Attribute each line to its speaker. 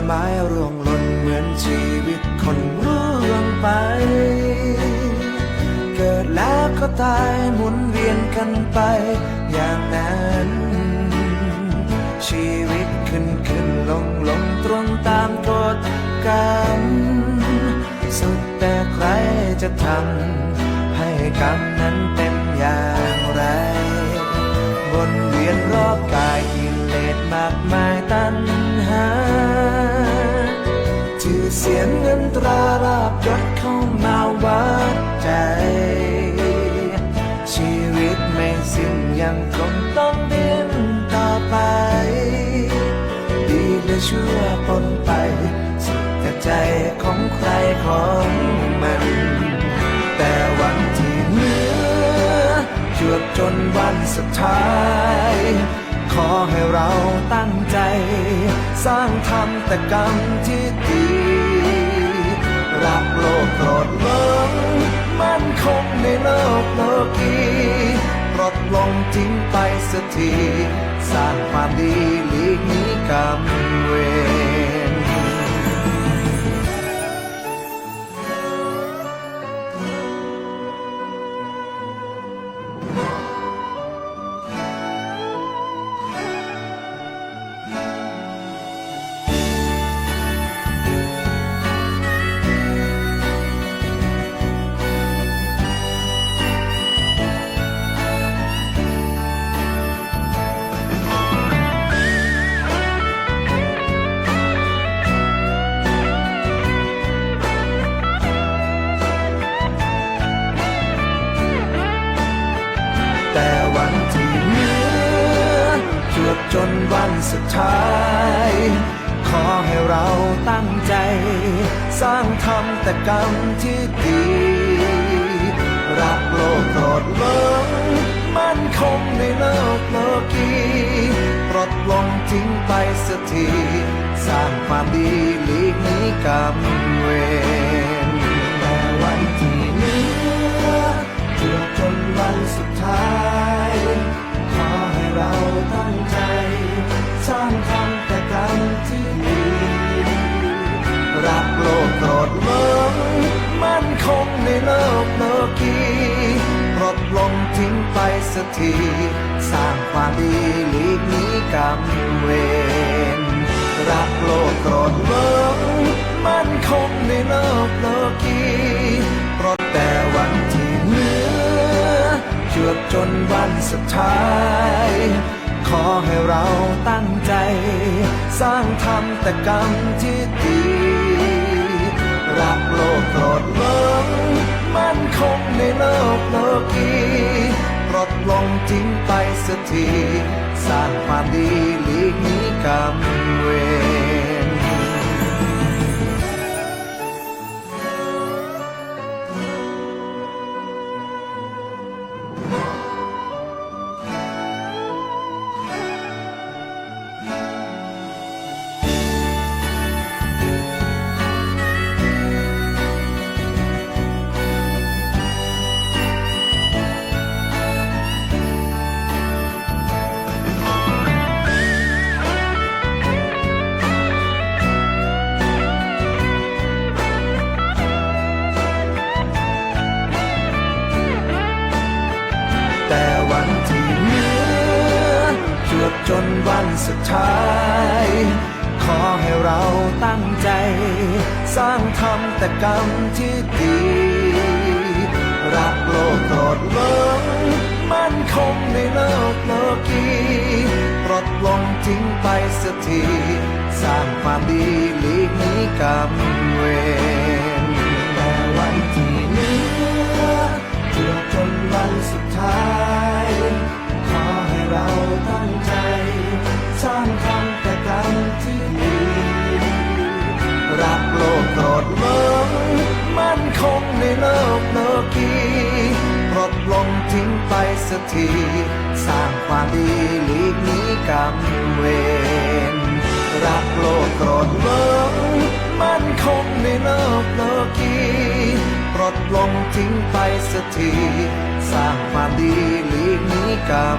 Speaker 1: ไม้ร่วงหล่นเหมือนชีวิตคนร่วงไปเกิดแล้วก็ตายหมุนเวียนกันไปอย่างนั้นชีวิตขึ้นลงตรงตามกฎกรรมสุดแต่ใครจะทำให้กรรมนั้นเป็นอย่างไรวนเวียนรอบกายกิเลสมากมายตัณหาชื่อเสียงเงินตราลาภยศเข้ามาวัดใจชีวิตไม่สิ้นยังคงต้องดิ้นต่อไปดีและชั่วปนไปสุดแต่ใจของใครของมันแต่วันที่เหลือจวบจนวันสุดท้ายขอให้เราตั้งใจสร้างทำแต่กรรมที่ดีรักโลกโกรธหลงมั่นคงในโลกโลกีปลดลงทิ้งไปสักทีสร้างความดีหลีกหนีกรรมเวรแต่วันที่เหลือจวบจนวันสุดท้ายขอให้เราตั้งใจสร้างทำแต่กรรมที่ดีรักโลกโกรธหลงมั่นคงในโลกโลกีปลดลงทิ้งไปสักทีสร้างความดีหลีกหนีกรรมเวรแต่วันที่เหลือจวบจนวันสุดท้ายขอให้เราตั้งใจสร้างทำแต่กรรมที่ดีรักโลกโกรธหลงมั่นคงในโลกโลกีปลดลงทิ้งไปสักทีสร้างความดีหลีกหนีกรรมเวรรักโลกโกรธหลงมั่นคงในโลกโลกีปลดแต่วันที่เหลือจวบจนวันสุดท้ายขอให้เราตั้งใจสร้างทำแต่กรรมที่ดีรักโลกโกรธหลงมั่นคงในโลกโลกีปลดลงทิ้งไปสักทีสร้างความดีหลีกหนีกรรมเวรแต่วันที่เหลือจวบจนวันสุดท้ายขอให้เราตั้งใจสร้างทำแต่กรรมที่ดีรักโลกโกรธหลงมั่นคงในโลกโลกีปลดลงทิ้งไปสักทีสร้างความดีหลีกหนีกรรมเวรแต่วันที่เหลือจวบจนวันสุดท้ายขอให้เราตั้งใจสร้างทำแต่กรรมที่ดีรักโลกโกรธหลงมั่นคงในโลกโลกีปลดลงทิ้งไปสักทีสร้างความดีหลีกหนีกรรมเวรรักโลกโกรธหลงมั่นคงในโลกโลกีปลดลงทิ้งไปสักทีสร้างความดีหลีกหนีกรรม